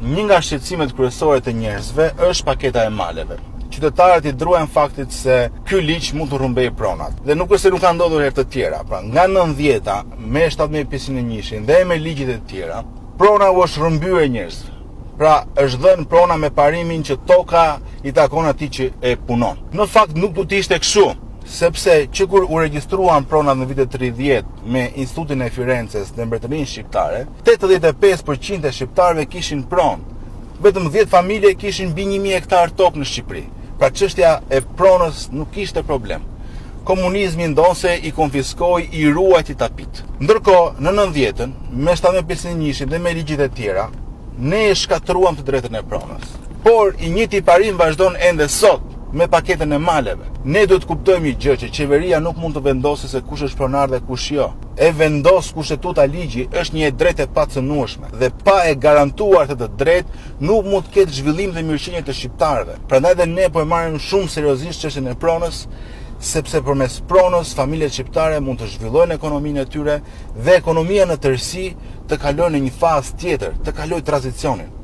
një nga shqetësimet kryesore të njerëzve është paketa e maleve. Qytetarët i druajnë faktit se ky ligj mund të rrumbej pronat. Dhe nuk është se nuk ka ndodhur herë të tjera. Pra, nga 90-ta me 1751 dhe me ligjet e tjera, prona u është rrëmbyer njerëzve. Pra, është dhënë prona me parimin që toka i takon atij që e punon. Në fakt nuk do të ishte kështu, sepse që kur u regjistruan pronat në vitet 30 me Institutin e Firences dhe Mbretërinë Shqiptare, 85% e shqiptarëve kishin pronë. Vetëm 10 familje kishin mbi 1000 hektar tokë në Shqipëri. Pra çështja e pronës nuk ishte problem. Komunizmi ndonse i konfiskoi, i ruajti tapit. Ndërkohë, në 90-ën, me 1751 dhe me ligjet e tjera, ne e shkatruam të drejtën e pronës. Por i njëjti parim vazhdon ende sot me paketën e maleve. Ne duhet të kuptojmë një gjë, që qeveria nuk mund të vendosë se kush është pronar dhe kush jo. E vendos kushtetuta ligji është një drejtë e pacënueshme dhe pa e garantuar këtë drejtë nuk mund të ketë zhvillim dhe mirëqenie të shqiptarëve. Prandaj dhe ne po e marrim shumë seriozisht çështjen e pronës, sepse përmes pronës familjet shqiptare mund të zhvillojnë ekonominë e tyre dhe ekonomia në tërësi të kalojë në një fazë tjetër, të kalojë tranzicionin.